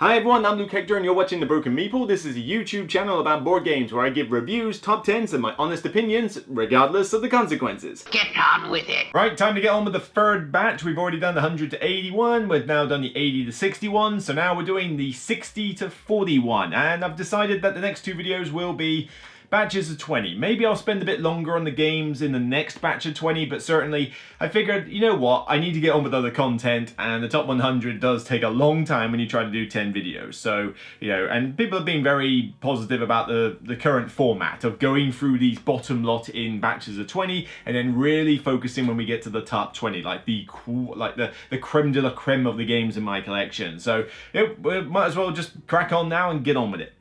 Hi everyone, I'm Luke Hector and you're watching the Broken Meeple. This is a YouTube channel about board games where I give reviews, top 10s and my honest opinions, regardless of the consequences. Get on with it! Right, time to get on with the third batch. We've already done the 100 to 81, we've now done the 80 to 61, so now we're doing the 60 to 41. And I've decided that the next two videos will be batches of 20. Maybe I'll spend a bit longer on the games in the next batch of 20, but certainly I figured, you know what, I need to get on with other content, and the top 100 does take a long time when you try to do 10 videos. So, you know, and people have been very positive about the current format of going through these bottom lot in batches of 20 and then really focusing when we get to the top 20, like the creme de la creme of the games in my collection. So, you know, we might as well just crack on now and get on with it.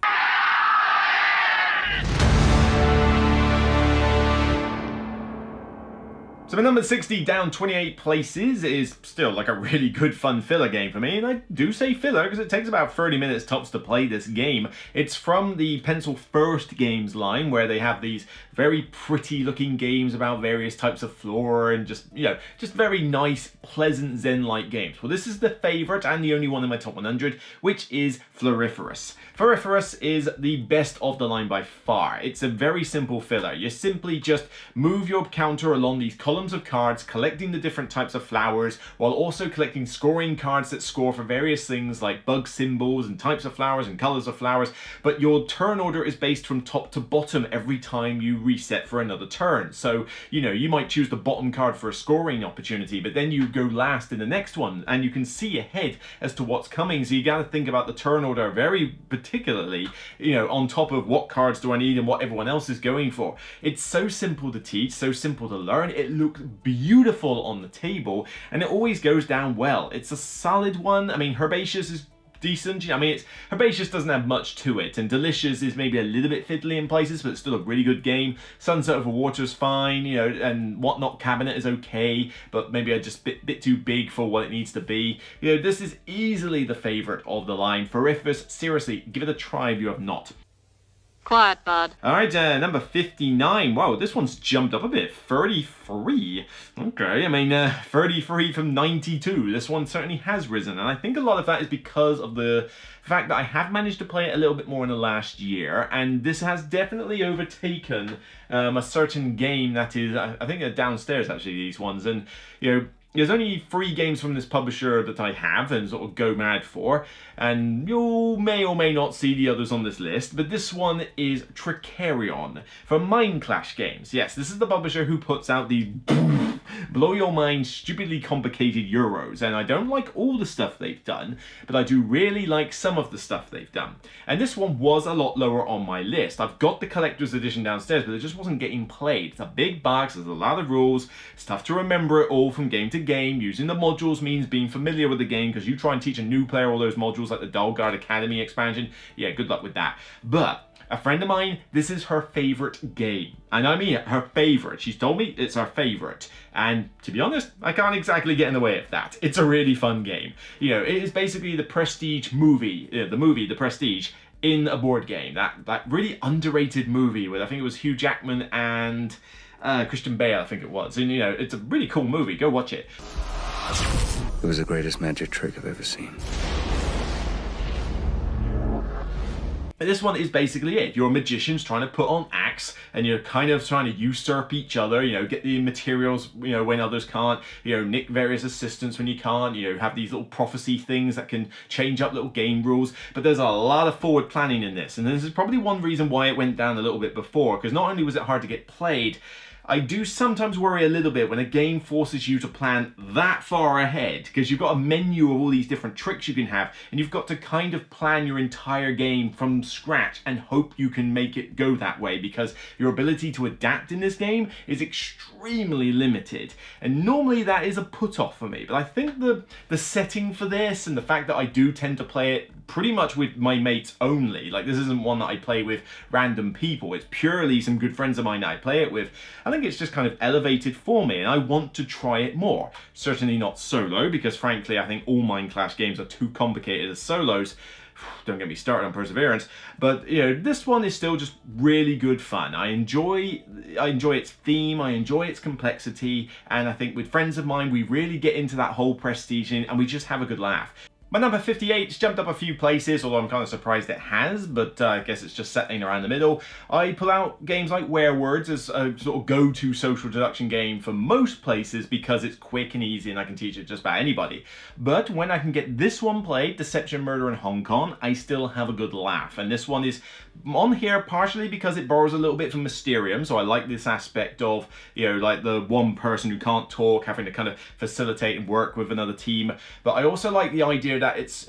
So my number 60 down 28 places is still like a really good fun filler game for me, and I do say filler because it takes about 30 minutes tops to play this game. It's from the Pencil First Games line, where they have these very pretty looking games about various types of flora and just, you know, just very nice, pleasant Zen-like games. Well, this is the favourite and the only one in my top 100, which is Floriferous. Floriferous is the best of the line by far. It's a very simple filler. You simply just move your counter along these columns of cards, collecting the different types of flowers, while also collecting scoring cards that score for various things like bug symbols and types of flowers and colors of flowers. But your turn order is based from top to bottom every time you reset for another turn. So, you know, you might choose the bottom card for a scoring opportunity, but then you go last in the next one and you can see ahead as to what's coming. So you got to think about the turn order very particularly, you know, on top of what cards do I need and what everyone else is going for. It's so simple to teach, so simple to learn. It looks beautiful on the table and it always goes down well. It's a solid one. I mean, Herbaceous is decent. I mean, Herbaceous doesn't have much to it, and Delicious is maybe a little bit fiddly in places, but it's still a really good game. Sunset Over Water's fine, you know, and Whatnot Cabinet is okay, but maybe just a bit too big for what it needs to be. You know, this is easily the favorite of the line. Floriferous, seriously, give it a try if you have not. Quiet, bud. Alright, number 59. Wow, this one's jumped up a bit. 33. Okay, I mean, 33 from 92. This one certainly has risen, and I think a lot of that is because of the fact that I have managed to play it a little bit more in the last year, and this has definitely overtaken a certain game that is, I think, downstairs, actually, these ones, and, you know, there's only 3 games from this publisher that I have and sort of go mad for, and you may or may not see the others on this list, but this one is Tricarion from Mind Clash Games. Yes, this is the publisher who puts out the blow your mind, stupidly complicated Euros, and I don't like all the stuff they've done, but I do really like some of the stuff they've done. And this one was a lot lower on my list. I've got the collector's edition downstairs, but it just wasn't getting played. It's a big box, there's a lot of rules, it's tough to remember it all from game to game. Using the modules means being familiar with the game, because you try and teach a new player all those modules like the Dalgard Academy expansion, yeah, good luck with that. But a friend of mine, this is her favorite game. And I mean her favorite. She's told me it's her favorite. And to be honest, I can't exactly get in the way of that. It's a really fun game. You know, it is basically the Prestige movie, The Prestige, in a board game. That really underrated movie with, I think it was Hugh Jackman and Christian Bale, I think it was. And, you know, it's a really cool movie. Go watch it. It was the greatest magic trick I've ever seen. But this one is basically it. You're magicians trying to put on acts, and you're kind of trying to usurp each other, you know, get the materials, you know, when others can't, you know, nick various assistants when you can't, you know, have these little prophecy things that can change up little game rules. But there's a lot of forward planning in this, and this is probably one reason why it went down a little bit before, because not only was it hard to get played, I do sometimes worry a little bit when a game forces you to plan that far ahead, because you've got a menu of all these different tricks you can have, and you've got to kind of plan your entire game from scratch and hope you can make it go that way, because your ability to adapt in this game is extremely limited. And normally that is a put-off for me, but I think the setting for this and the fact that I do tend to play it pretty much with my mates only, like this isn't one that I play with random people, it's purely some good friends of mine that I play it with, I think it's just kind of elevated for me, and I want to try it more. Certainly not solo, because frankly I think all Mind Clash games are too complicated as solos. Don't get me started on Perseverance, but you know, this one is still just really good fun. I enjoy its theme, I enjoy its complexity, and I think with friends of mine we really get into that whole prestige and we just have a good laugh. My number 58's jumped up a few places, although I'm kind of surprised it has, but I guess it's just settling around the middle. I pull out games like Werewords as a sort of go-to social deduction game for most places because it's quick and easy and I can teach it just about anybody. But when I can get this one played, Deception, Murder in Hong Kong, I still have a good laugh. And this one is on here partially because it borrows a little bit from Mysterium, so I like this aspect of, you know, like the one person who can't talk having to kind of facilitate and work with another team. But I also like the idea that it's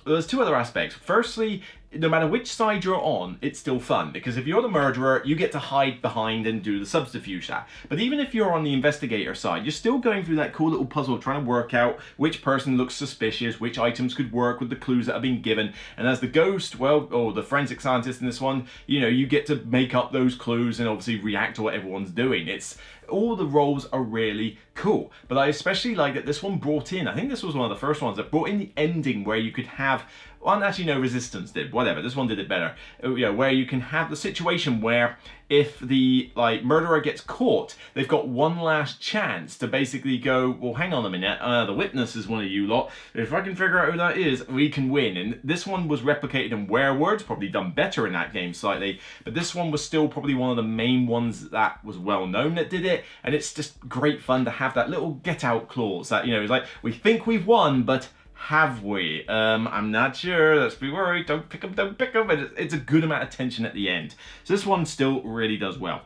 there's two other aspects. Firstly, no matter which side you're on, it's still fun, because if you're the murderer, you get to hide behind and do the subterfuge that. But even if you're on the investigator side, you're still going through that cool little puzzle trying to work out which person looks suspicious, which items could work with the clues that have been given. And as the ghost, well, or the forensic scientist in this one, you know, you get to make up those clues and obviously react to what everyone's doing. It's all the roles are really cool, but I especially like that this one brought in, I think this was one of the first ones that brought in the ending where you could have, well, actually no, Resistance did, whatever, this one did it better, you know, where you can have the situation where if the murderer gets caught, they've got one last chance to basically go, well, hang on a minute, the witness is one of you lot, if I can figure out who that is, we can win. And this one was replicated in Werewords, probably done better in that game slightly, but this one was still probably one of the main ones that was well known that did it, and it's just great fun to have that little get out clause that, you know, it's like, we think we've won, but have we? I'm not sure, let's be worried, don't pick them, but it's a good amount of tension at the end. So this one still really does well.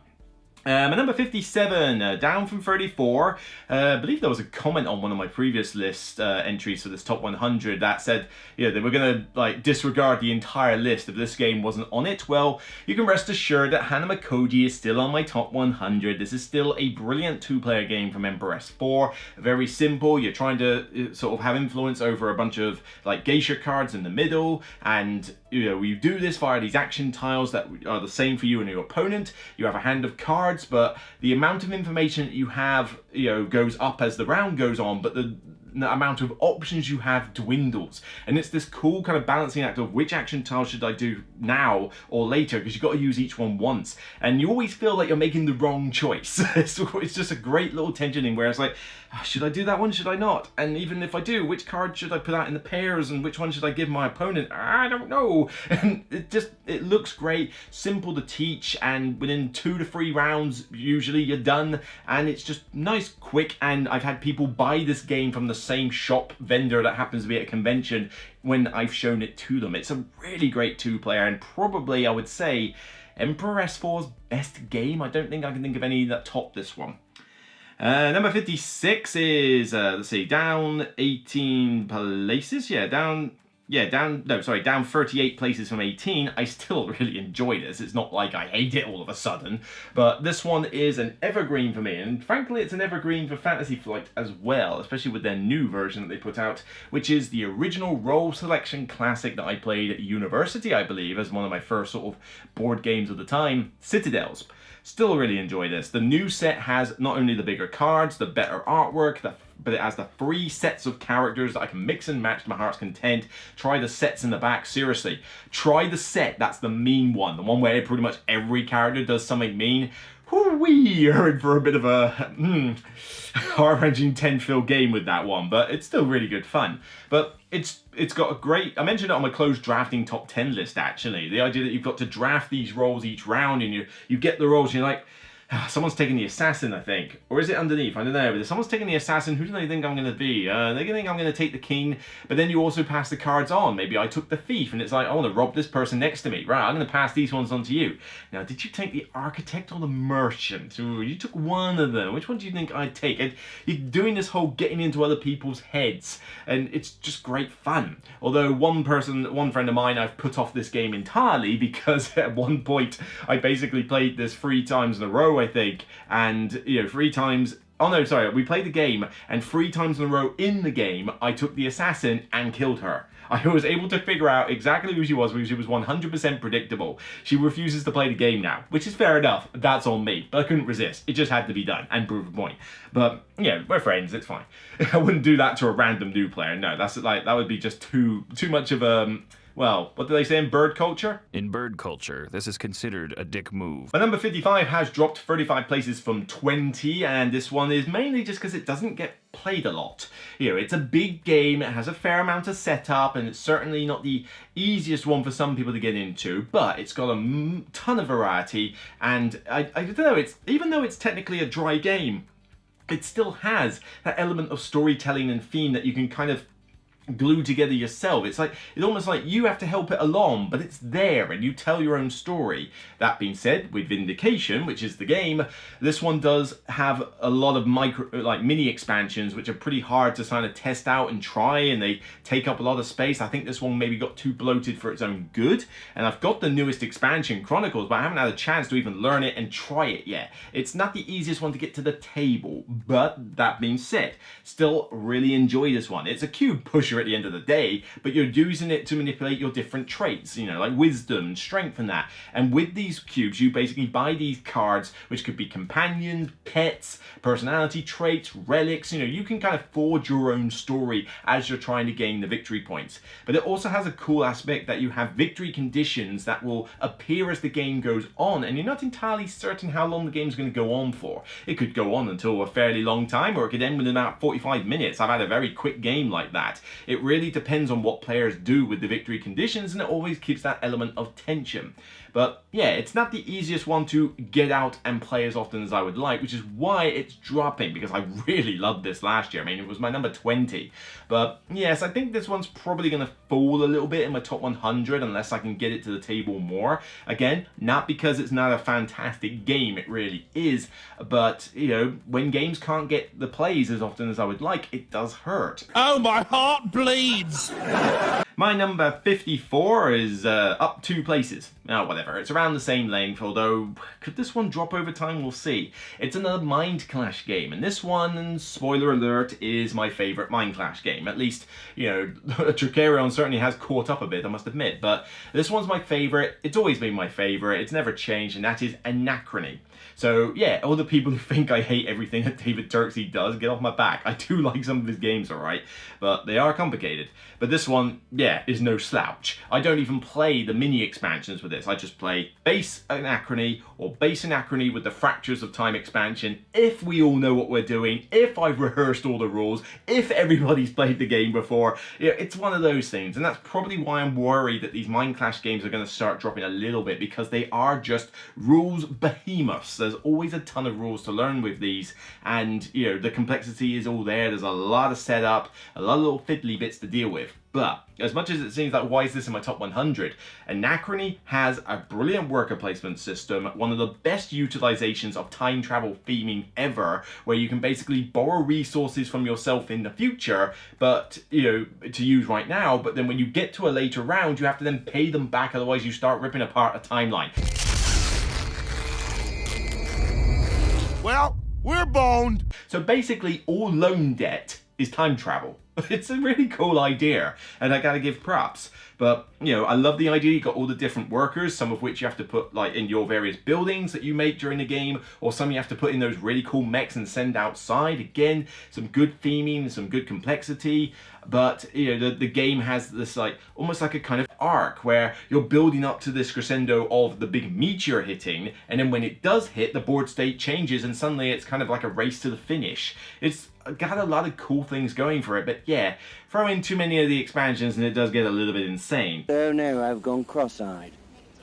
My number 57, down from 34. I believe there was a comment on one of my previous list entries for this top 100 that said, you know, they were going to disregard the entire list if this game wasn't on it. Well, you can rest assured that Hanamakoji is still on my top 100. This is still a brilliant two-player game from Emperor S4. Very simple. You're trying to sort of have influence over a bunch of geisha cards in the middle, and you know, you do this via these action tiles that are the same for you and your opponent. You have a hand of cards, but the amount of information that you have, you know, goes up as the round goes on, but the amount of options you have dwindles. And it's this cool kind of balancing act of which action tile should I do now or later, because you've got to use each one once. And you always feel like you're making the wrong choice. It's just a great little tensioning where it's like, oh, should I do that one? Should I not? And even if I do, which card should I put out in the pairs and which one should I give my opponent? I don't know. And it looks great, simple to teach, and within 2 to 3 rounds, usually you're done. And it's just nice, quick, and I've had people buy this game from the same shop vendor that happens to be at a convention when I've shown it to them. It's a really great two-player, and probably, I would say, Emperor S4's best game. I don't think I can think of any that top this one. Number 56 is, let's see, down 18 places. Down 38 places from 18. I still really enjoy this. It's not like I hate it all of a sudden, but this one is an evergreen for me, and frankly, it's an evergreen for Fantasy Flight as well, especially with their new version that they put out, which is the original role selection classic that I played at university, I believe, as one of my first sort of board games of the time, Citadels. Still really enjoy this. The new set has not only the bigger cards, the better artwork, but it has the 3 sets of characters that I can mix and match to my heart's content. Try the sets in the back, seriously. Try the set, that's the mean one. The one where pretty much every character does something mean. Whoo-wee, you're in for a bit of a heart-wrenching 10-fill game with that one, but it's still really good fun. But it's got a great, I mentioned it on my closed drafting top 10 list actually, the idea that you've got to draft these roles each round, and you get the roles and you're like, someone's taking the assassin, I think. Or is it underneath? I don't know. But if someone's taking the assassin, who do they think I'm going to be? They're going to think I'm going to take the king, but then you also pass the cards on. Maybe I took the thief, and it's like, I want to rob this person next to me. Right, I'm going to pass these ones on to you. Now, did you take the architect or the merchant? Ooh, you took one of them. Which one do you think I'd take? And you're doing this whole getting into other people's heads, and it's just great fun. Although one friend of mine, I've put off this game entirely because at one point I basically played this 3 times in a row, I think, and you know, 3 times, oh no, sorry, we played the game, and 3 times in a row in the game I took the assassin and killed her. I was able to figure out exactly who she was because she was 100% predictable. She refuses to play the game now, which is fair enough. That's on me, but I couldn't resist. It just had to be done and prove a point. But yeah, we're friends. It's fine. I wouldn't do that to a random new player. No, that's like, that would be just too much of a well, what do they say in bird culture? In bird culture, this is considered a dick move. My number 55 has dropped 35 places from 20, and this one is mainly just because it doesn't get played a lot. You know, it's a big game, it has a fair amount of setup, and it's certainly not the easiest one for some people to get into, but it's got a ton of variety, and I don't know, it's even though it's technically a dry game, it still has that element of storytelling and theme that you can kind of glue together yourself. It's almost like you have to help it along, but it's there and you tell your own story. That being said, with Vindication, which is the game, this one does have a lot of mini expansions which are pretty hard to kind of test out and try, and they take up a lot of space. I think this one maybe got too bloated for its own good, and I've got the newest expansion, Chronicles, but I haven't had a chance to even learn it and try it yet. It's not the easiest one to get to the table, but that being said, still really enjoy this one. It's a cube pusher at the end of the day, but you're using it to manipulate your different traits, you know, like wisdom and strength and that. And with these cubes, you basically buy these cards, which could be companions, pets, personality traits, relics. You know, you can kind of forge your own story as you're trying to gain the victory points. But it also has a cool aspect that you have victory conditions that will appear as the game goes on, and you're not entirely certain how long the game's going to go on for. It could go on until a fairly long time, or it could end within about 45 minutes. I've had a very quick game like that. It really depends on what players do with the victory conditions, and it always keeps that element of tension. But yeah, it's not the easiest one to get out and play as often as I would like, which is why it's dropping, because I really loved this last year. I mean, it was my number 20. But yes, I think this one's probably going to fall a little bit in my top 100 unless I can get it to the table more. Again, not because it's not a fantastic game, it really is. But, you know, when games can't get the plays as often as I would like, it does hurt. Oh, my heart bleeds! My number 54 is up 2 places. Oh, whatever. It's around the same length, although could this one drop over time? We'll see. It's another Mind Clash game, and this one, spoiler alert, is my favourite Mind Clash game. At least, you know, Tricarion certainly has caught up a bit, I must admit, but this one's my favourite. It's always been my favourite. It's never changed, and that is Anachrony. So yeah, all the people who think I hate everything that David Turksey does, get off my back. I do like some of his games, alright, but they are complicated. But this one, yeah, is no slouch. I don't even play the mini expansions with this. I just play base Anachrony or base Anachrony with the Fractures of Time expansion, if we all know what we're doing, if I've rehearsed all the rules, if everybody's played the game before. Yeah, it's one of those things, and that's probably why I'm worried that these Mind Clash games are going to start dropping a little bit, because they are just rules behemoths. There's always a ton of rules to learn with these, and you know, the complexity is all there. There's a lot of setup, a lot of little fiddly bits to deal with. But as much as it seems like, why is this in my top 100? Anachrony has a brilliant worker placement system, one of the best utilizations of time travel theming ever, where you can basically borrow resources from yourself in the future, but you know, to use right now, but then when you get to a later round, you have to then pay them back, otherwise you start ripping apart a timeline. Well, we're boned. So basically, all loan debt is time travel. It's a really cool idea, and I gotta give props. But, you know, I love the idea. You got all the different workers, some of which you have to put like in your various buildings that you make during the game, or some you have to put in those really cool mechs and send outside. Again, some good theming, some good complexity. But, you know, the game has this like, almost like a kind of arc where you're building up to this crescendo of the big meteor hitting, and then when it does hit, the board state changes, and suddenly it's kind of like a race to the finish. It's got a lot of cool things going for it, but yeah, throw in too many of the expansions and it does get a little bit insane. Oh no, I've gone cross-eyed.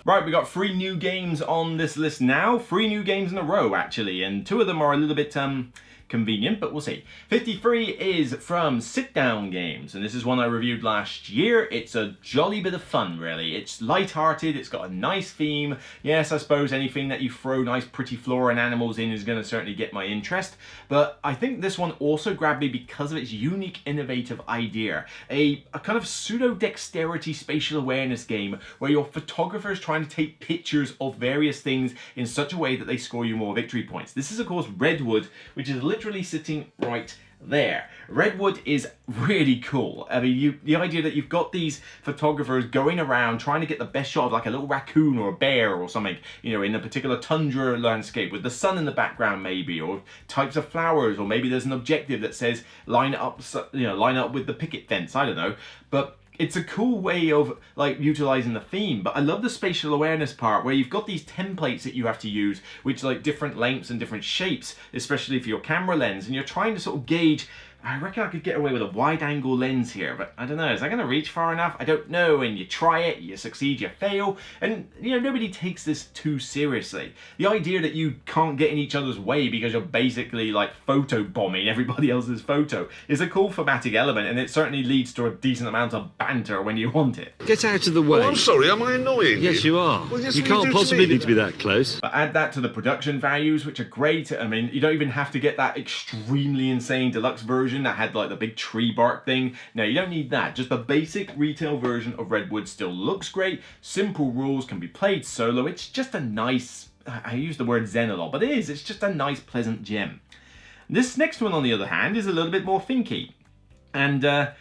Right, we got 3 new games on this list now. 3 new games in a row, actually, and 2 of them are a little bit convenient, but we'll see. 53 is from Sit Down Games, and this is one I reviewed last year. It's a jolly bit of fun, really. It's light-hearted, it's got a nice theme. Yes, I suppose anything that you throw nice pretty flora and animals in is going to certainly get my interest, but I think this one also grabbed me because of its unique, innovative idea. A kind of pseudo-dexterity spatial awareness game where your photographer is trying to take pictures of various things in such a way that they score you more victory points. This is, of course, Redwood, which is literally sitting right there. Redwood is really cool. I mean, the idea that you've got these photographers going around trying to get the best shot of like a little raccoon or a bear or something, you know, in a particular tundra landscape with the sun in the background maybe, or types of flowers, or maybe there's an objective that says line up, you know, line up with the picket fence, I don't know. But it's a cool way of like utilizing the theme, but I love the spatial awareness part where you've got these templates that you have to use, which like different lengths and different shapes, especially for your camera lens, and you're trying to sort of gauge, I reckon I could get away with a wide angle lens here, but I don't know, is that going to reach far enough? I don't know, and you try it, you succeed, you fail, and you know, nobody takes this too seriously. The idea that you can't get in each other's way because you're basically like photo bombing everybody else's photo is a cool thematic element, and it certainly leads to a decent amount of banter when you want it. Get out of the way. Oh, I'm sorry, am I annoying Yes, you are. Well, yes, you we can't do to possibly me. need to be that close. But add that to the production values, which are great. I mean, you don't even have to get that extremely insane deluxe version that had like the big tree bark thing. No, you don't need that. Just the basic retail version of Redwood still looks great. Simple rules, can be played solo. It's just a nice, I use the word zen a lot, but it's just a nice, pleasant gem. This next one, on the other hand, is a little bit more thinky. And it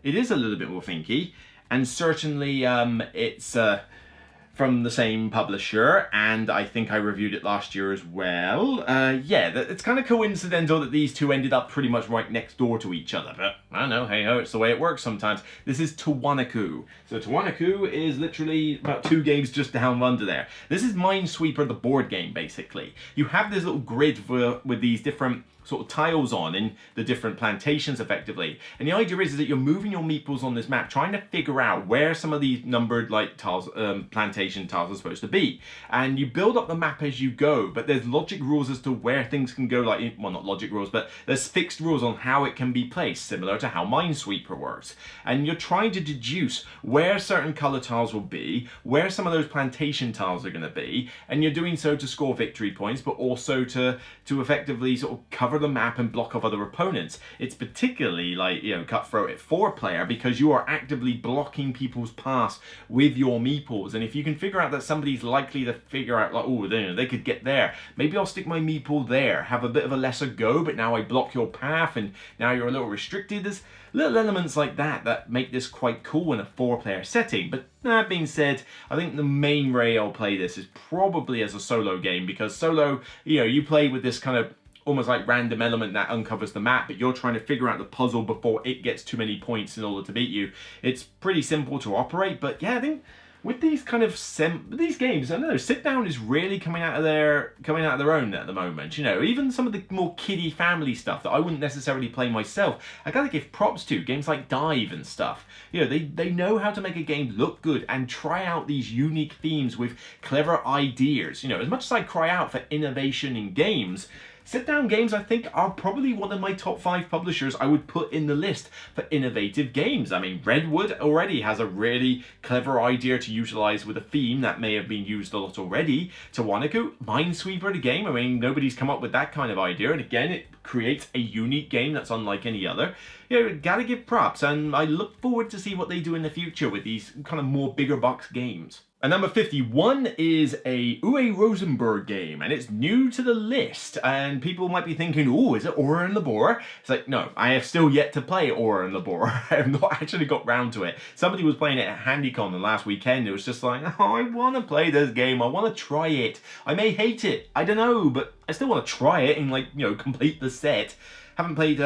is a little bit more thinky. And certainly it's from the same publisher, and I think I reviewed it last year as well. It's kind of coincidental that these two ended up pretty much right next door to each other, but I don't know, hey ho, it's the way it works sometimes. This is Tawanaku. So Tawanaku is literally about 2 games just down under there. This is Minesweeper, the board game, basically. You have this little grid with these different sort of tiles on in the different plantations effectively, and the idea is that you're moving your meeples on this map trying to figure out where some of these numbered like tiles, plantation tiles are supposed to be, and you build up the map as you go, but there's logic rules as to where things can go, like, well, not logic rules, but there's fixed rules on how it can be placed, similar to how Minesweeper works, and you're trying to deduce where certain color tiles will be, where some of those plantation tiles are going to be, and you're doing so to score victory points, but also to effectively sort of cover the map and block off other opponents. It's particularly like, you know, cutthroat at 4-player because you are actively blocking people's paths with your meeples, and if you can figure out that somebody's likely to figure out like, oh, they could get there, maybe I'll stick my meeple there, have a bit of a lesser go, but now I block your path and now you're a little restricted. There's little elements like that make this quite cool in a 4-player setting. But that being said, I think the main way I'll play this is probably as a solo game, because solo, you know, you play with this kind of almost like random element that uncovers the map, but you're trying to figure out the puzzle before it gets too many points in order to beat you. It's pretty simple to operate, but yeah, I think with these kind of these games, I don't know, Sit Down is really coming out of their own at the moment. You know, even some of the more kiddie family stuff that I wouldn't necessarily play myself, I gotta give props to games like Dive and stuff. You know, they know how to make a game look good and try out these unique themes with clever ideas. You know, as much as I cry out for innovation in games, Sit Down Games, I think, are probably one of my top 5 publishers I would put in the list for innovative games. I mean, Redwood already has a really clever idea to utilize with a theme that may have been used a lot already. Tawanaku, Minesweeper, the game, I mean, nobody's come up with that kind of idea, and again, it creates a unique game that's unlike any other. You know, gotta give props, and I look forward to see what they do in the future with these kind of more bigger box games. And number 51 is a Uwe Rosenberg game, and it's new to the list, and people might be thinking, oh, is it Aura and the Boar? It's like, no, I have still yet to play Aura and the Boar. I have not actually got round to it. Somebody was playing it at HandyCon the last weekend. It was just like, oh, I want to play this game. I want to try it. I may hate it. I don't know, but I still want to try it and, like, you know, complete the set. Haven't played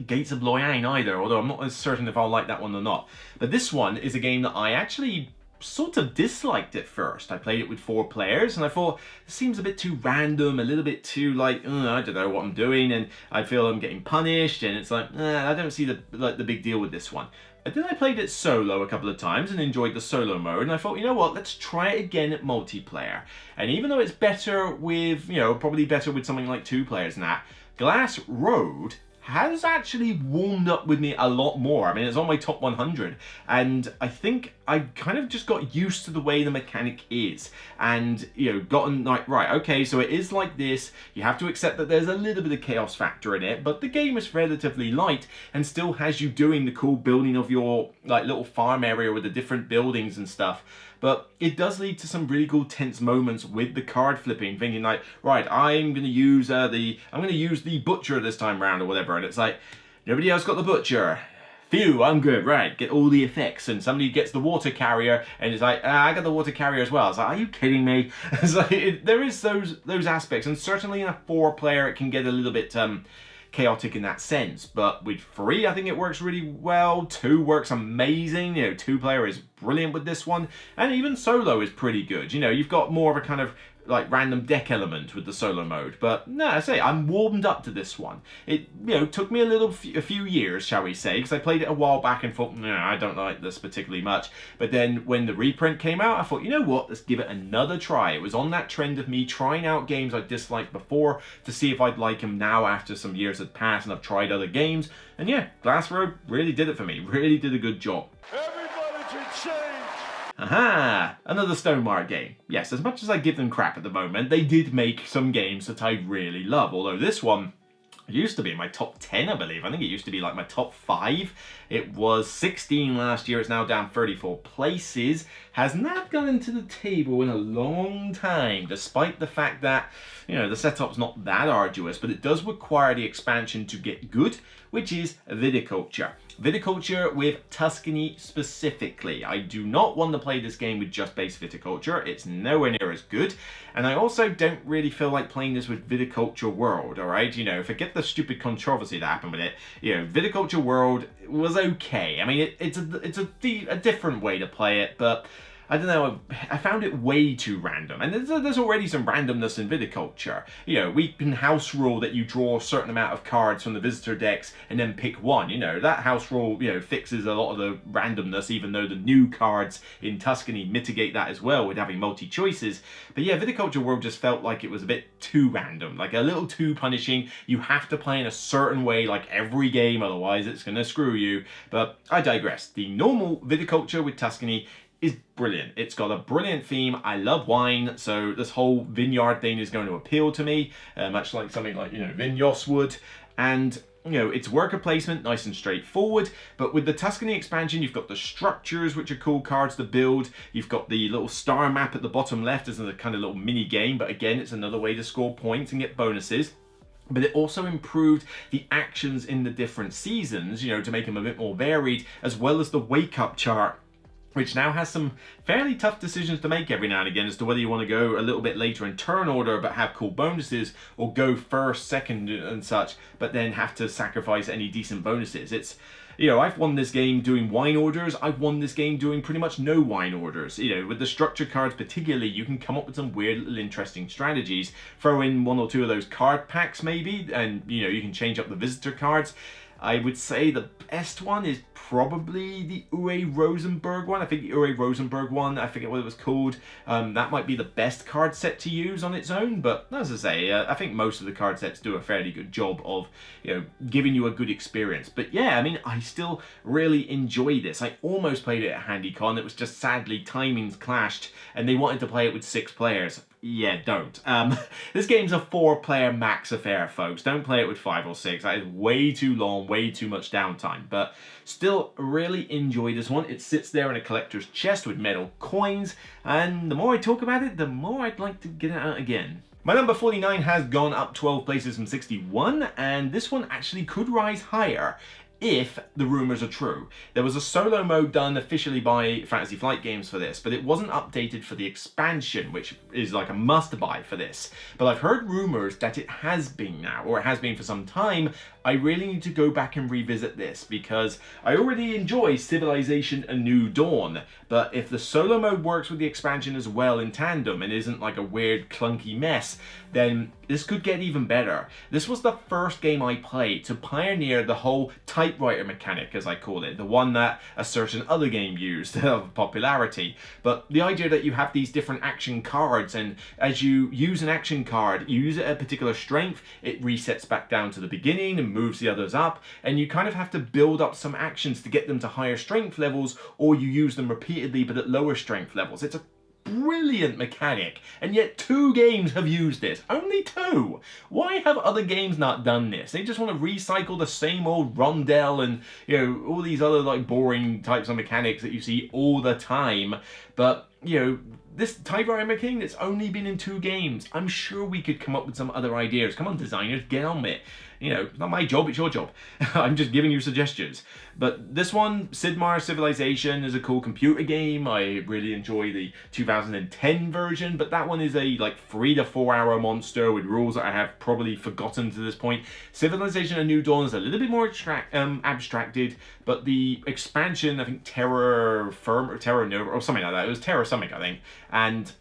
Gates of Loyang either, although I'm not as certain if I'll like that one or not. But this one is a game that I actually sort of disliked at first. I played it with 4 players and I thought it seems a bit too random, a little bit too like, I don't know what I'm doing, and I feel I'm getting punished, and it's like, I don't see the big deal with this one. But then I played it solo a couple of times and enjoyed the solo mode, and I thought, you know what, let's try it again at multiplayer. And even though it's better with, you know, probably better with something like 2 players and that, Glass Road has actually warmed up with me a lot more. I mean, it's on my top 100, and I think I kind of just got used to the way the mechanic is, and, you know, gotten like, right, okay, so it is like this. You have to accept that there's a little bit of chaos factor in it, but the game is relatively light and still has you doing the cool building of your like little farm area with the different buildings and stuff. But it does lead to some really cool tense moments with the card flipping, thinking like, right, I'm gonna use the butcher this time round or whatever, and it's like, nobody else got the butcher. Phew, I'm good, right, get all the effects, and somebody gets the water carrier, and it's like, I got the water carrier as well. It's like, are you kidding me? It's like, there is those aspects, and certainly in a 4-player it can get a little bit chaotic in that sense. But with 3, I think it works really well. 2 works amazing. 2-player is brilliant with this one, and even solo is pretty good. You've got more of a kind of like random deck element with the solo mode, but no, I say I'm warmed up to this one. It took me a few years, shall we say, because I played it a while back and thought, no, I don't like this particularly much. But then when the reprint came out, I thought, you know what, let's give it another try. It was on that trend of me trying out games I disliked before to see if I'd like them now after some years had passed and I've tried other games. And yeah, Glass Road really did it for me. Really did a good job. Everybody should change. Aha! Another Stonemaier game. Yes, as much as I give them crap at the moment, they did make some games that I really love, although this one used to be in my top 10, I believe. I think it used to be like my top 5. It was 16 last year. It's now down 34 places. Has not gone into the table in a long time, despite the fact that, the setup's not that arduous, but it does require the expansion to get good, which is Viticulture. Viticulture with Tuscany specifically. I do not want to play this game with just base Viticulture. It's nowhere near as good. And I also don't really feel like playing this with Viticulture World, alright? Forget the stupid controversy that happened with it. Viticulture World was okay. I mean, it's a different way to play it, but I don't know, I found it way too random. And there's already some randomness in Viticulture. We can house rule that you draw a certain amount of cards from the visitor decks and then pick one. That house rule, fixes a lot of the randomness, even though the new cards in Tuscany mitigate that as well with having multi-choices. But yeah, Viticulture World just felt like it was a bit too random, like a little too punishing. You have to play in a certain way like every game, otherwise it's going to screw you. But I digress. The normal Viticulture with Tuscany is brilliant. It's got a brilliant theme. I love wine, so this whole vineyard thing is going to appeal to me, much like something like, Vinhos would. And, it's worker placement, nice and straightforward, but with the Tuscany expansion, you've got the structures, which are cool cards to build. You've got the little star map at the bottom left as a kind of little mini game, but again, it's another way to score points and get bonuses. But it also improved the actions in the different seasons, to make them a bit more varied, as well as the wake-up chart, which now has some fairly tough decisions to make every now and again as to whether you want to go a little bit later in turn order but have cool bonuses, or go first, second and such, but then have to sacrifice any decent bonuses. It's, I've won this game doing wine orders. I've won this game doing pretty much no wine orders. With the structure cards particularly, you can come up with some weird little interesting strategies. Throw in 1 or 2 of those card packs maybe, and you can change up the visitor cards. I would say the best one is probably the Uwe Rosenberg one. I think the Uwe Rosenberg one, I forget what it was called. That might be the best card set to use on its own, but as I say, I think most of the card sets do a fairly good job of, giving you a good experience. But yeah, I mean, I still really enjoy this. I almost played it at HandyCon. It was just sadly timings clashed, and they wanted to play it with 6 players. Yeah, don't. This game's a 4-player max affair, folks. Don't play it with 5 or 6. That is way too long, way too much downtime. But still really enjoy this one. It sits there in a collector's chest with metal coins, and the more I talk about it, the more I'd like to get it out again. My number 49 has gone up 12 places from 61, and this one actually could rise higher if the rumors are true. There was a solo mode done officially by Fantasy Flight Games for this, but it wasn't updated for the expansion, which is like a must-buy for this. But I've heard rumors that it has been now, or it has been for some time. I really need to go back and revisit this, because I already enjoy Civilization A New Dawn, but if the solo mode works with the expansion as well in tandem and isn't like a weird clunky mess, then this could get even better. This was the first game I played to pioneer the whole typewriter mechanic, as I call it, the one that a certain other game used of popularity. But the idea that you have these different action cards, and as you use an action card, you use it at a particular strength, it resets back down to the beginning and moves the others up, and you kind of have to build up some actions to get them to higher strength levels, or you use them repeatedly but at lower strength levels. It's a brilliant mechanic, and yet 2 games have used this. Only 2! Why have other games not done this? They just want to recycle the same old rondel and, all these other like boring types of mechanics that you see all the time. But, this typewriter mechanic that's only been in 2 games, I'm sure we could come up with some other ideas. Come on, designers, get on it. You know, it's not my job, it's your job. I'm just giving you suggestions. But this one, Sid Meier's Civilization, is a cool computer game. I really enjoy the 2010 version, but that one is a like 3 to 4 hour monster with rules that I have probably forgotten to this point. Civilization: A New Dawn is a little bit more abstracted, but the expansion, I think Terra Firma or Terra Nova or something like that. It was Terra something, I think, and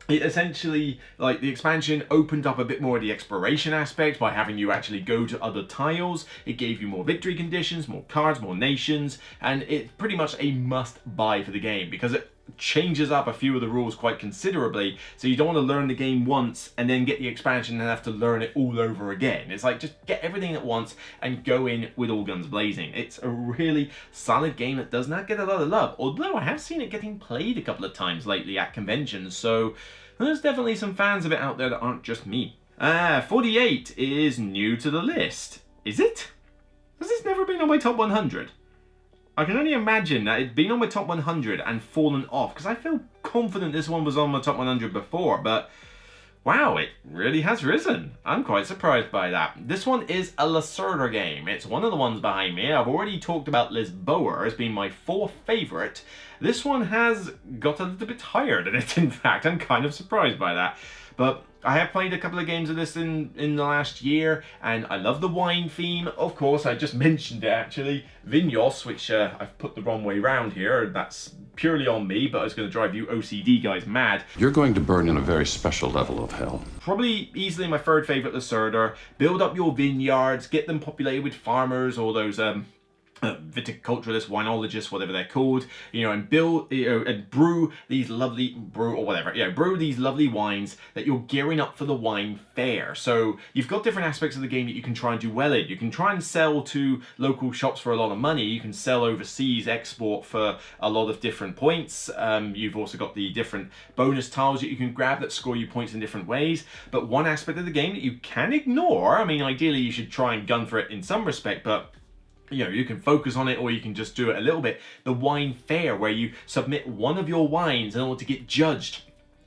it essentially, like, the expansion opened up a bit more of the exploration aspect by having you actually go to other tiles. It gave you more victory conditions, more cards, more nations, and it's pretty much a must-buy for the game because it changes up a few of the rules quite considerably, so you don't want to learn the game once and then get the expansion and have to learn it all over again. It's like, just get everything at once and go in with all guns blazing. It's a really solid game that does not get a lot of love, although I have seen it getting played a couple of times lately at conventions, so there's definitely some fans of it out there that aren't just me. 48 is new to the list. Is it? Has this never been on my top 100? I can only imagine that it'd been on my top 100 and fallen off, because I feel confident this one was on my top 100 before, but wow, it really has risen. I'm quite surprised by that. This one is a Lacerda game. It's one of the ones behind me. I've already talked about Lisboa as being my 4th favourite. This one has got a little bit higher than it, in fact. I'm kind of surprised by that. But I have played a couple of games of this in the last year, and I love the wine theme. Of course, I just mentioned it actually. Vinhos, which I've put the wrong way round here. That's purely on me, but it's going to drive you OCD guys mad. You're going to burn in a very special level of hell. Probably easily my 3rd favourite Lacerda. Build up your vineyards, get them populated with farmers, or those viticulturists, winologists, whatever they're called, you know, and build, and brew these lovely brew these lovely wines that you're gearing up for the wine fair. So you've got different aspects of the game that you can try and do well in. You can try and sell to local shops for a lot of money. You can sell overseas, export for a lot of different points. You've also got the different bonus tiles that you can grab that score you points in different ways. But one aspect of the game that you can ignore, I mean, ideally you should try and gun for it in some respect, but you know, you can focus on it or you can just do it a little bit. The wine fair, where you submit one of your wines in order to get judged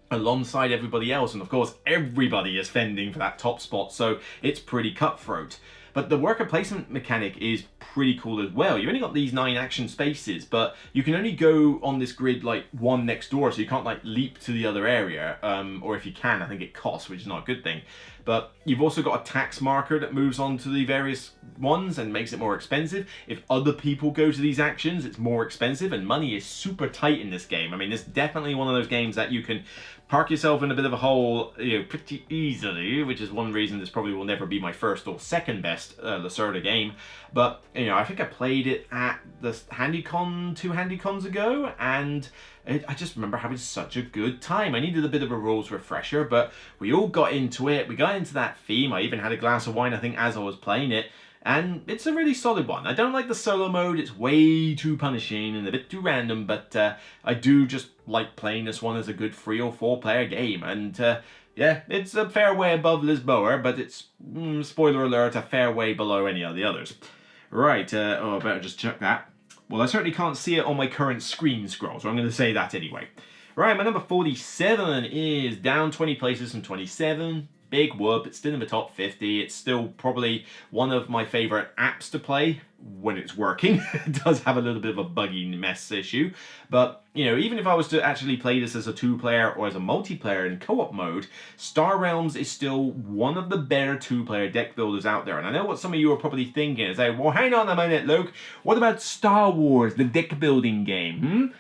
alongside everybody else. And of course, everybody is fending for that top spot, so it's pretty cutthroat. But the worker placement mechanic is pretty cool as well. You've only got these 9 action spaces, but you can only go on this grid like one next door, so you can't like leap to the other area. Or if you can, I think it costs, which is not a good thing. But you've also got a tax marker that moves on to the various ones and makes it more expensive. If other people go to these actions, it's more expensive, and money is super tight in this game. I mean, it's definitely one of those games that you can park yourself in a bit of a hole, you know, pretty easily, which is one reason this probably will never be my 1st or 2nd best Lacerda game. But, you know, I think I played it at the HandyCon 2 HandyCons ago, and I just remember having such a good time. I needed a bit of a rules refresher, but we all got into it. We got into that theme. I even had a glass of wine, I think, as I was playing it. And it's a really solid one. I don't like the solo mode. It's way too punishing and a bit too random, but I do just like playing this one as a good 3 or 4 player game. And yeah, it's a fair way above Lisboa, but it's, spoiler alert, a fair way below any of the others. Right, I better just check that. Well, I certainly can't see it on my current screen scroll, so I'm going to say that anyway. Right, my number 47 is down 20 places from 27. Big whoop, it's still in the top 50. It's still probably one of my favourite apps to play when it's working. It does have a little bit of a buggy mess issue, but you know, even if I was to actually play this as a 2-player or as a multiplayer in co-op mode, Star Realms is still one of the better 2-player deck builders out there. And I know what some of you are probably thinking is, well, hang on a minute, Luke. What about Star Wars, the deck building game?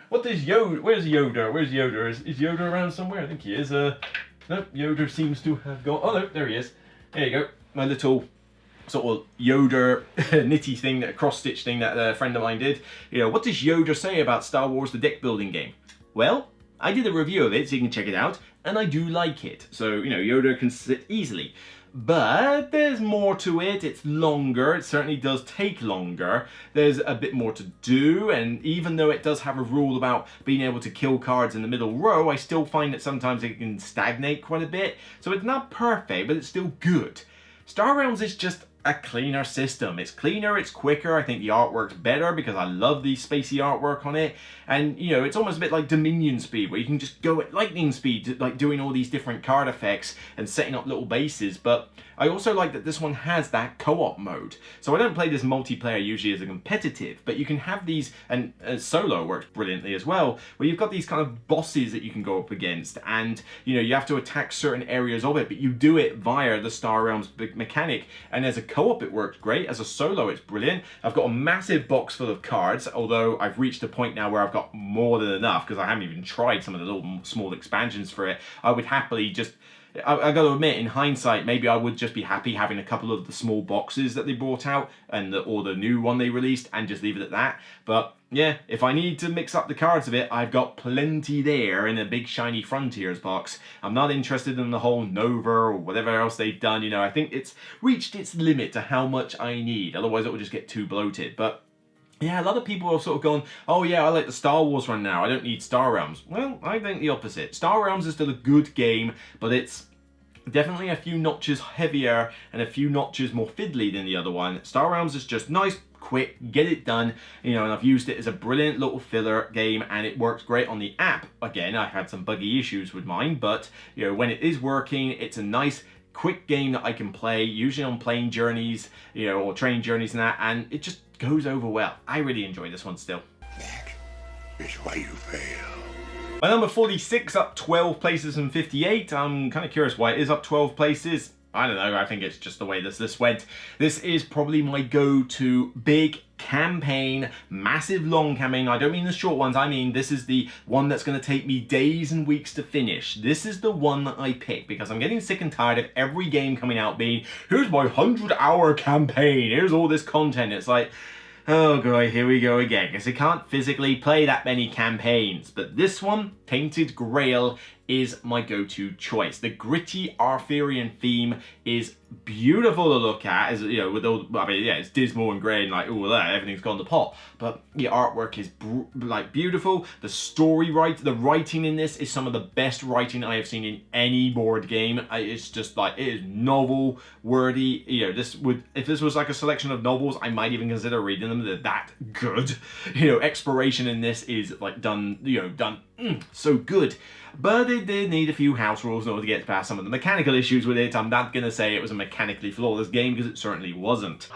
What does Yoda? Where's Yoda? Where's Yoda? Is Yoda around somewhere? I think he is. Nope, Yoda seems to have gone. Oh no, there he is. There you go. My little sort of Yoda nitty thing, that cross-stitch thing that a friend of mine did. You know, what does Yoda say about Star Wars, the deck building game? Well, I did a review of it, so you can check it out, and I do like it. So, you know, Yoda can sit easily. But there's more to it. It's longer. It certainly does take longer. There's a bit more to do, and even though it does have a rule about being able to kill cards in the middle row, I still find that sometimes it can stagnate quite a bit. So it's not perfect, but it's still good. Star Realms is just a cleaner system. It's cleaner, it's quicker. I think the artwork's better because I love the spacey artwork on it. And, you know, it's almost a bit like Dominion speed, where you can just go at lightning speed, like doing all these different card effects and setting up little bases. But I also like that this one has that co-op mode. So I don't play this multiplayer usually as a competitive, but you can have these, and solo works brilliantly as well, where you've got these kind of bosses that you can go up against, and, you know, you have to attack certain areas of it, but you do it via the Star Realms mechanic. And as a co-op it works great, as a solo it's brilliant. I've got a massive box full of cards, although I've reached a point now where I've got more than enough because I haven't even tried some of the little small expansions for it. I would happily just, I got to admit, in hindsight, maybe I would just be happy having a couple of the small boxes that they brought out and or the new one they released and just leave it at that. But yeah, if I need to mix up the cards a bit, I've got plenty there in a big shiny Frontiers box. I'm not interested in the whole Nova or whatever else they've done. You know, I think it's reached its limit to how much I need. Otherwise, it will just get too bloated. But yeah, a lot of people have sort of gone, oh yeah, I like the Star Wars one now, I don't need Star Realms. Well, I think the opposite. Star Realms is still a good game, but it's definitely a few notches heavier and a few notches more fiddly than the other one. Star Realms is just nice, quick, get it done, you know, and I've used it as a brilliant little filler game, and it works great on the app. Again, I had some buggy issues with mine, but, you know, when it is working, it's a nice, quick game that I can play, usually on plane journeys, you know, or train journeys and that, and it just goes over well. I really enjoy this one still. That is why you fail. My number 46 up 12 places from 58. I'm kind of curious why it is up 12 places. I don't know, I think it's just the way this went. This is probably my go-to big campaign, massive long campaign. I don't mean the short ones, I mean this is the one that's going to take me days and weeks to finish. This is the one that I pick because I'm getting sick and tired of every game coming out being, here's my 100-hour campaign, here's all this content. It's like, oh god, here we go again, because I can't physically play that many campaigns. But this one, Tainted Grail, is my go-to choice. The gritty Arthurian theme is beautiful to look at, as you know, with all, I mean, yeah, it's dismal and grey and like, oh, everything's gone to pot. But the artwork is like beautiful. The the writing in this is some of the best writing I have seen in any board game. It's just like, it is novel, wordy. You know, this would, if this was like a selection of novels, I might even consider reading them. They're that good. You know, exploration in this is like done, you know, done so good. But it did need a few house rules in order to get past some of the mechanical issues with it. I'm not going to say it was a mechanically flawless game, because it certainly wasn't.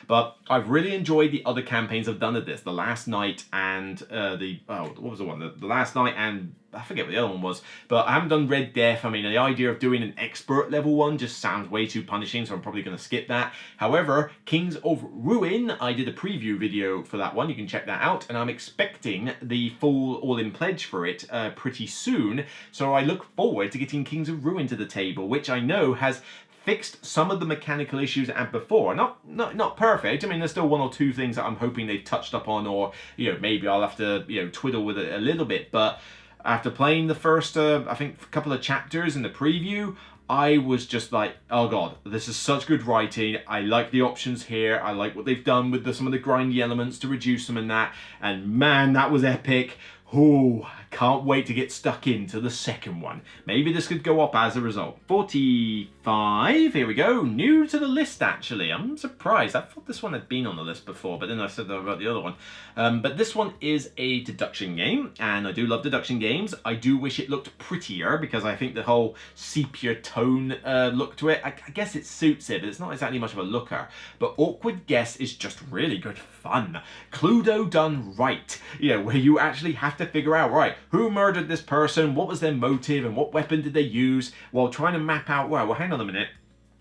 But I've really enjoyed the other campaigns I've done of this. The Last Night and what was the one? The Last Night and I forget what the other one was. But I haven't done Red Death. I mean, the idea of doing an expert level one just sounds way too punishing, so I'm probably going to skip that. However, Kings of Ruin, I did a preview video for that one. You can check that out. And I'm expecting the full all-in pledge for it pretty soon. So I look forward to getting Kings of Ruin to the table, which I know has fixed some of the mechanical issues I had before. Not perfect. I mean, there's still one or two things that I'm hoping they've touched up on, or, you know, maybe I'll have to, you know, twiddle with it a little bit. But after playing the first, I think, a couple of chapters in the preview, I was just like, oh god, this is such good writing. I like the options here. I like what they've done with some of the grindy elements to reduce them and that. And man, that was epic. Oh, I can't wait to get stuck into the second one. Maybe this could go up as a result. 45, here we go. New to the list, actually. I'm surprised. I thought this one had been on the list before, but then I said about the other one. But this one is a deduction game, and I do love deduction games. I do wish it looked prettier, because I think the whole sepia tone look to it, I guess it suits it, but it's not exactly much of a looker. But Awkward Guess is just really good fun. Cluedo done right. You know, where you actually have to figure out, right, who murdered this person, what was their motive, and what weapon did they use, while trying to map out, well, hang on a minute.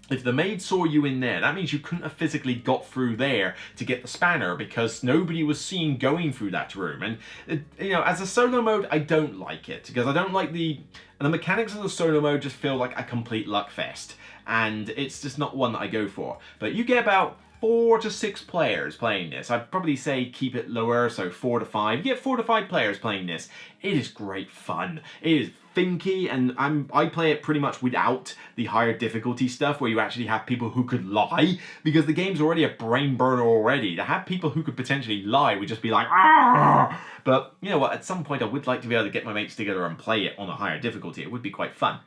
If the maid saw you in there, that means you couldn't have physically got through there to get the spanner, because nobody was seen going through that room. And, you know, as a solo mode, I don't like it, because I don't like the mechanics of the solo mode just feel like a complete luck fest. And it's just not one that I go for. But you get about 4 to 6 players playing this. I'd probably say keep it lower, so 4 to 5. You get 4 to 5 players playing this. It is great fun. It is thinky, and I play it pretty much without the higher difficulty stuff, where you actually have people who could lie, because the game's already a brain burner already. To have people who could potentially lie would just be like, ah! But you know what, at some point I would like to be able to get my mates together and play it on a higher difficulty. It would be quite fun.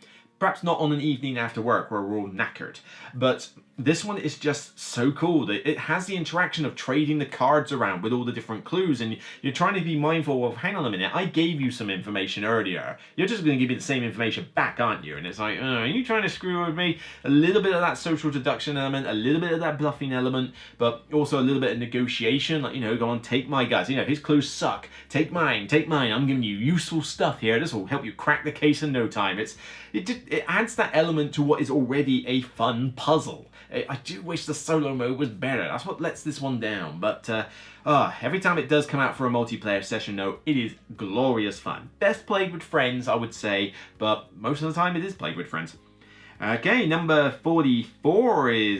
perhaps not on an evening after work where we're all knackered. But this one is just so cool that it has the interaction of trading the cards around with all the different clues, and you're trying to be mindful of, hang on a minute, I gave you some information earlier. You're just going to give me the same information back, aren't you? And it's like, are you trying to screw with me? A little bit of that social deduction element, a little bit of that bluffing element, but also a little bit of negotiation, like, go on, take my guys. His clues suck. Take mine, I'm giving you useful stuff here. This will help you crack the case in no time. It adds that element to what is already a fun puzzle. I do wish the solo mode was better. That's what lets this one down. But every time it does come out for a multiplayer session, though, it is glorious fun. Best played with friends, I would say, but most of the time it is played with friends. Okay, number 44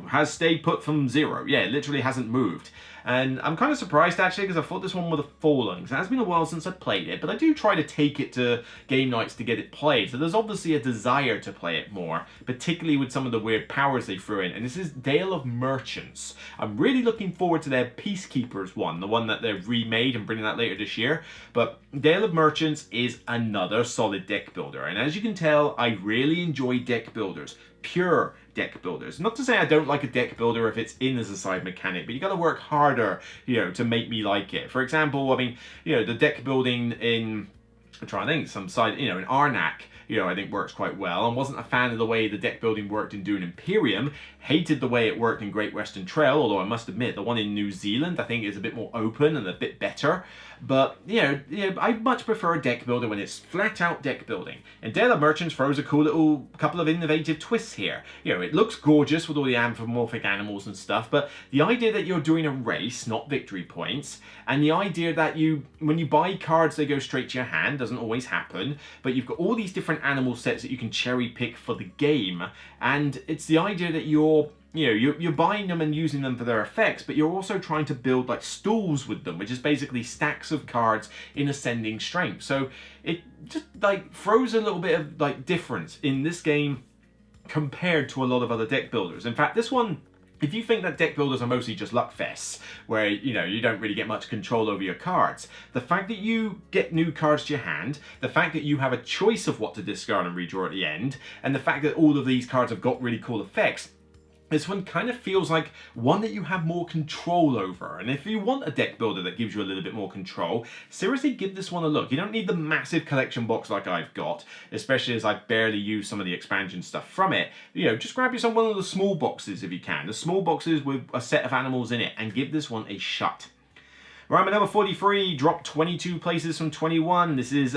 has stayed put from 0. Yeah, it literally hasn't moved. And I'm kind of surprised, actually, because I thought this one would have fallen. Because it has been a while since I played it, but I do try to take it to game nights to get it played. So there's obviously a desire to play it more, particularly with some of the weird powers they threw in. And this is Dale of Merchants. I'm really looking forward to their Peacekeepers one, the one that they've remade and bringing that later this year. But Dale of Merchants is another solid deck builder. And as you can tell, I really enjoy deck builders. Pure deck builders. Not to say I don't like a deck builder if it's in as a side mechanic, but you got to work harder, to make me like it. For example, the deck building in, I'm trying to think, some side, in Arnak, I think works quite well, and wasn't a fan of the way the deck building worked in Dune Imperium. Hated the way it worked in Great Western Trail, although I must admit the one in New Zealand I think is a bit more open and a bit better. But I much prefer a deck builder when it's flat out deck building. And Dale of Merchants throws a cool little couple of innovative twists here. It looks gorgeous with all the anthropomorphic animals and stuff, but the idea that you're doing a race, not victory points, and the idea that when you buy cards they go straight to your hand, doesn't always happen, but you've got all these different animal sets that you can cherry pick for the game, and it's the idea that you're buying them and using them for their effects, but you're also trying to build like stools with them, which is basically stacks of cards in ascending strength. So it just throws a little bit of difference in this game compared to a lot of other deck builders. In fact, this one, if you think that deck builders are mostly just luck fests, where you don't really get much control over your cards, the fact that you get new cards to your hand, the fact that you have a choice of what to discard and redraw at the end, and the fact that all of these cards have got really cool effects, this one kind of feels like one that you have more control over. And if you want a deck builder that gives you a little bit more control, seriously give this one a look. You don't need the massive collection box like I've got, especially as I barely use some of the expansion stuff from it. Just grab yourself one of the small boxes if you can. The small boxes with a set of animals in it, and give this one a shot. Right, my number 43 dropped 22 places from 21. This is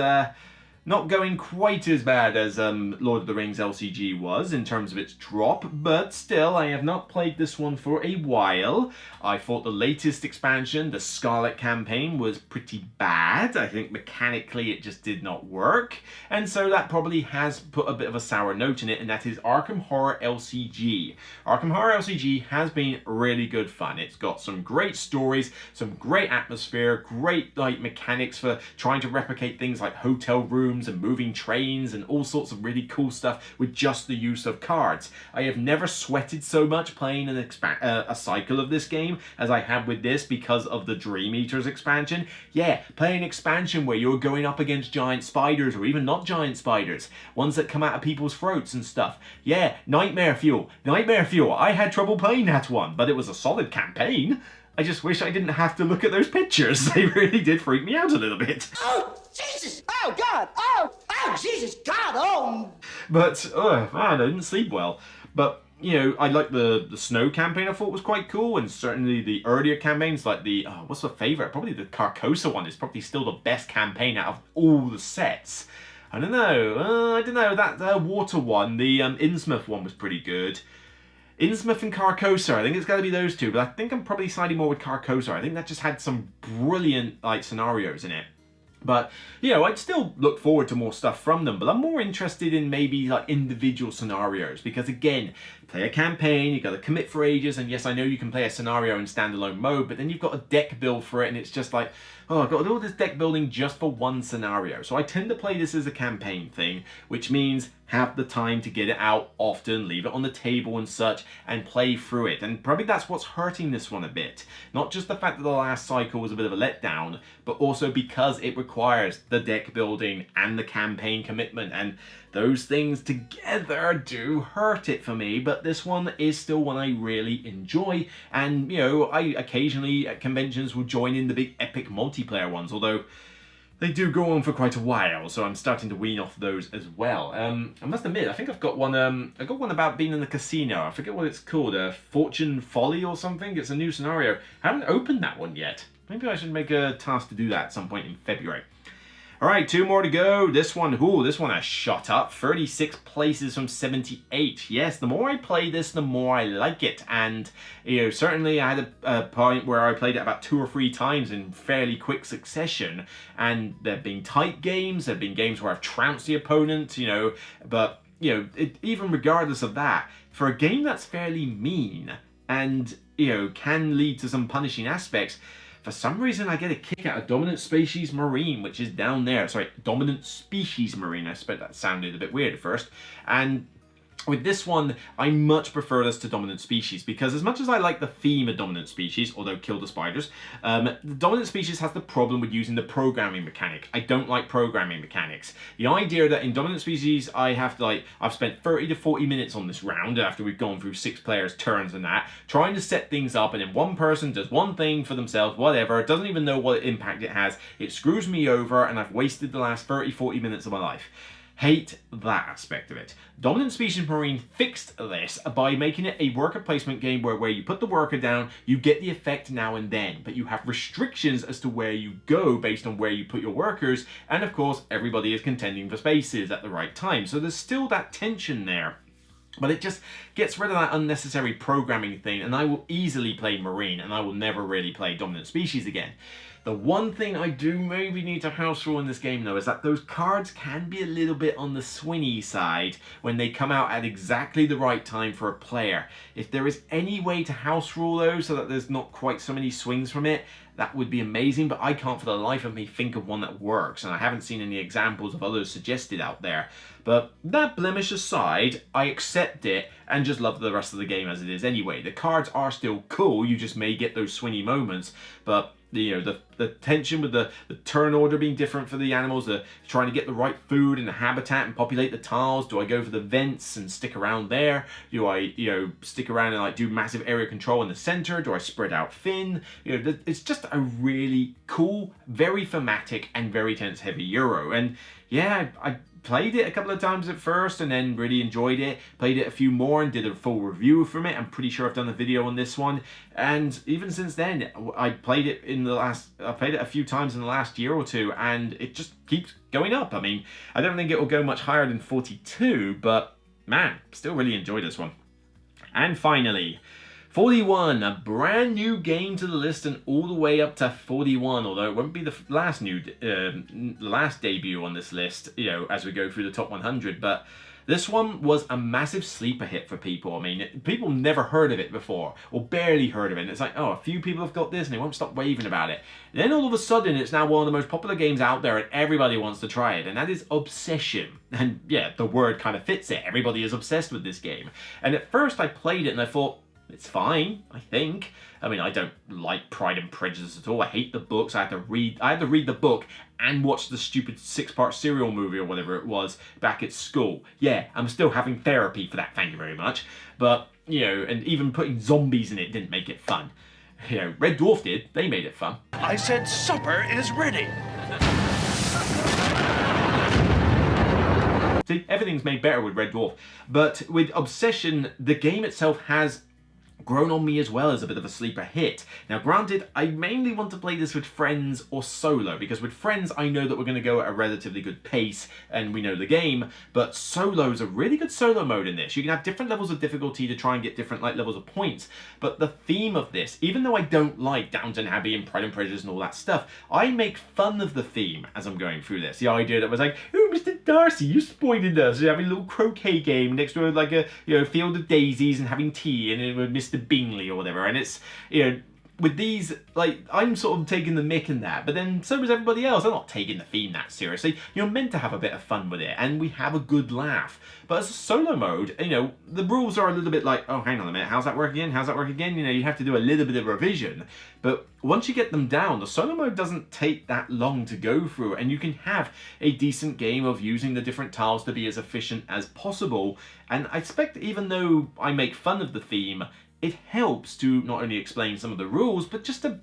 not going quite as bad as Lord of the Rings LCG was in terms of its drop, but still, I have not played this one for a while. I thought the latest expansion, the Scarlet campaign, was pretty bad. I think mechanically it just did not work, and so that probably has put a bit of a sour note in it, and that is Arkham Horror LCG. Arkham Horror LCG has been really good fun. It's got some great stories, some great atmosphere, great mechanics for trying to replicate things like hotel rooms and moving trains and all sorts of really cool stuff with just the use of cards. I have never sweated so much playing a cycle of this game as I have with this because of the Dream Eaters expansion. Yeah, playing expansion where you're going up against giant spiders, or even not giant spiders, ones that come out of people's throats and stuff. Yeah, Nightmare Fuel. Nightmare Fuel. I had trouble playing that one, but it was a solid campaign. I just wish I didn't have to look at those pictures. They really did freak me out a little bit. Oh, Jesus! Oh, God! Oh, Jesus! God! Oh! But, man, I didn't sleep well. But, I like the Snow campaign I thought was quite cool, and certainly the earlier campaigns, like the, what's the favourite? Probably the Carcosa one is probably still the best campaign out of all the sets. I don't know, that water one, the Innsmouth one was pretty good. Innsmouth and Carcosa, I think it's got to be those two, but I think I'm probably siding more with Carcosa. I think that just had some brilliant scenarios in it. But, I'd still look forward to more stuff from them, but I'm more interested in maybe individual scenarios, because again, play a campaign, you've got to commit for ages, and yes, I know you can play a scenario in standalone mode, but then you've got a deck build for it, and it's just like, oh, I've got to do all this deck building just for one scenario. So I tend to play this as a campaign thing, which means have the time to get it out often, leave it on the table and such, and play through it. And probably that's what's hurting this one a bit. Not just the fact that the last cycle was a bit of a letdown, but also because it requires the deck building and the campaign commitment. And those things together do hurt it for me, but this one is still one I really enjoy, and you know, I occasionally at conventions will join in the big epic multiplayer ones, although they do go on for quite a while, so I'm starting to wean off those as well. I must admit, I think I've got one. I got one about being in the casino. I forget what it's called. Fortune Folly or something. It's a new scenario. I haven't opened that one yet. Maybe I should make a task to do that at some point in February. All right, 2 more to go. This one has shot up 36 places from 78. Yes, the more I play this, the more I like it. And, you know, certainly I had a point where I played it about 2 or 3 times in fairly quick succession. And there have been tight games, there have been games where I've trounced the opponent, you know. But, you know, even regardless of that, for a game that's fairly mean and, you know, can lead to some punishing aspects, for some reason, I get a kick out of Dominant Species Marine, which is down there. Sorry, Dominant Species Marine. I suppose that sounded a bit weird at first. And with this one, I much prefer this to Dominant Species, because as much as I like the theme of Dominant Species, although kill the spiders, the Dominant Species has the problem with using the programming mechanic. I don't like programming mechanics. The idea that in Dominant Species, I've spent 30 to 40 minutes on this round after we've gone through 6 players' turns and that, trying to set things up, and then one person does one thing for themselves, whatever, doesn't even know what impact it has. It screws me over, and I've wasted the last 30, 40 minutes of my life. Hate that aspect of it. Dominant Species Marine fixed this by making it a worker placement game where you put the worker down, you get the effect now and then, but you have restrictions as to where you go based on where you put your workers, and of course everybody is contending for spaces at the right time, so there's still that tension there. But it just gets rid of that unnecessary programming thing, and I will easily play Marine, and I will never really play Dominant Species again. The one thing I do maybe need to house rule in this game, though, is that those cards can be a little bit on the swingy side when they come out at exactly the right time for a player. If there is any way to house rule those so that there's not quite so many swings from it, that would be amazing, but I can't for the life of me think of one that works, and I haven't seen any examples of others suggested out there. But that blemish aside, I accept it and just love the rest of the game as it is anyway. The cards are still cool, you just may get those swingy moments, but you know, the tension with the turn order being different for the animals, the trying to get the right food and the habitat and populate the tiles. Do I go for the vents and stick around there? Do I, you know, stick around and like do massive area control in the center? Do I spread out thin? You know, it's just a really cool, very thematic and very tense heavy Euro. And yeah, I played it a couple of times at first and then really enjoyed it. Played it a few more and did a full review from it. I'm pretty sure I've done a video on this one. And even since then, I played it a few times in the last year or two, and it just keeps going up. I mean, I don't think it will go much higher than 42, but man, still really enjoyed this one. And finally, 41, a brand new game to the list, and all the way up to 41, although it won't be the last debut on this list, you know, as we go through the top 100, but this one was a massive sleeper hit for people. I mean, people never heard of it before, or barely heard of it, and it's like, oh, a few people have got this, and they won't stop raving about it. And then all of a sudden, it's now one of the most popular games out there, and everybody wants to try it, and that is Obsession. And yeah, the word kind of fits it. Everybody is obsessed with this game. And at first, I played it, and I thought, it's fine, I think. I mean, I don't like Pride and Prejudice at all. I hate the books. I had to read the book and watch the stupid 6-part serial movie or whatever it was back at school. Yeah, I'm still having therapy for that, thank you very much. But, you know, and even putting zombies in it didn't make it fun. You know, Red Dwarf did. They made it fun. I said supper is ready. See, everything's made better with Red Dwarf. But with Obsession, the game itself has grown on me as well as a bit of a sleeper hit. Now granted, I mainly want to play this with friends or solo, because with friends I know that we're going to go at a relatively good pace and we know the game, but solo is a really good solo mode in this. You can have different levels of difficulty to try and get different levels of points, but the theme of this, even though I don't like Downton Abbey and Pride and Prejudice and all that stuff, I make fun of the theme as I'm going through this. The idea that was like, oh, Mr. Darcy, you spoiled us. You're having a little croquet game next to like a, you know, field of daisies and having tea and with Mr. Bingley or whatever, and it's, you know, with these, like, I'm sort of taking the mick in that, but then so is everybody else. They're not taking the theme that seriously. You're meant to have a bit of fun with it, and we have a good laugh. But as a solo mode, you know, the rules are a little bit like, oh, hang on a minute, how's that work again? How's that work again? You know, you have to do a little bit of revision. But once you get them down, the solo mode doesn't take that long to go through, and you can have a decent game of using the different tiles to be as efficient as possible. And I expect, even though I make fun of the theme, it helps to not only explain some of the rules, but just to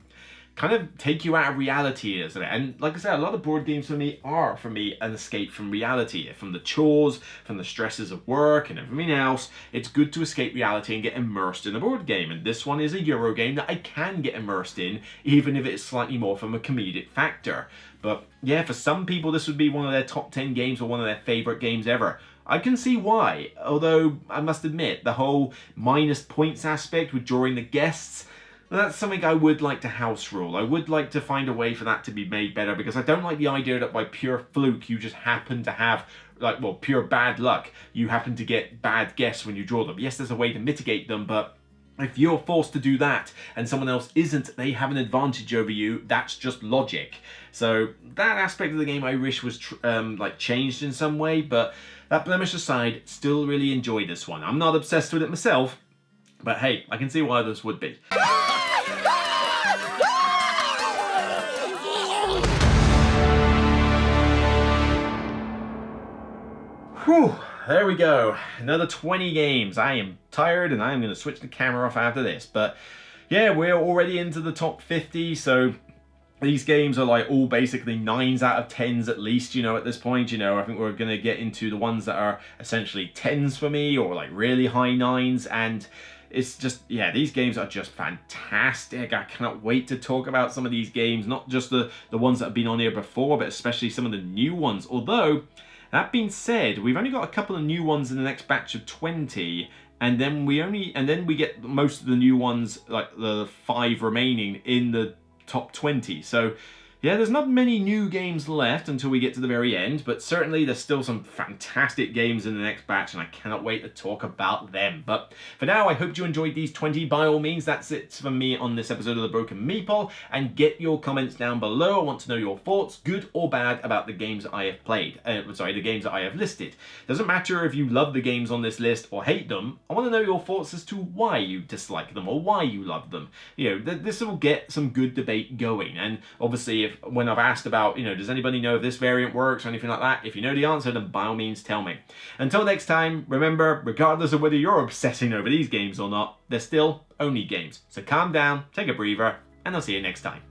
kind of take you out of reality, isn't it? And like I said, a lot of board games for me are, an escape from reality, from the chores, from the stresses of work and everything else. It's good to escape reality and get immersed in a board game. And this one is a Euro game that I can get immersed in, even if it's slightly more from a comedic factor. But yeah, for some people, this would be one of their top 10 games or one of their favorite games ever. I can see why, although I must admit, the whole minus points aspect with drawing the guests, that's something I would like to house rule. I would like to find a way for that to be made better, because I don't like the idea that by pure fluke you just happen to have, like, well, pure bad luck. You happen to get bad guests when you draw them. Yes, there's a way to mitigate them, but if you're forced to do that and someone else isn't, they have an advantage over you. That's just logic. So that aspect of the game I wish was like changed in some way, but that blemish aside, still really enjoyed this one. I'm not obsessed with it myself, but hey, I can see why others would be. Whew, there we go. Another 20 games. I am tired and I am going to switch the camera off after this. But yeah, we're already into the top 50, so these games are like all basically 9s out of 10s at least, you know, at this point. You know, I think we're going to get into the ones that are essentially 10s for me, or like really high 9s, and it's just, yeah, these games are just fantastic. I cannot wait to talk about some of these games, not just the ones that have been on here before, but especially some of the new ones. Although, that being said, we've only got a couple of new ones in the next batch of 20, and then we get most of the new ones, like the 5 remaining, in the top 20. So yeah, there's not many new games left until we get to the very end, but certainly there's still some fantastic games in the next batch, and I cannot wait to talk about them. But for now, I hope you enjoyed these 20 by all means. That's it for me on this episode of the Broken Meeple, and get your comments down below. I want to know your thoughts, good or bad, about the games that I have played. The games that I have listed. Doesn't matter if you love the games on this list or hate them. I want to know your thoughts as to why you dislike them or why you love them. You know, this will get some good debate going, and obviously when I've asked about, you know, does anybody know if this variant works or anything like that, if you know the answer, then by all means tell me. Until next time, remember, regardless of whether you're obsessing over these games or not, they're still only games. So calm down, take a breather, and I'll see you next time.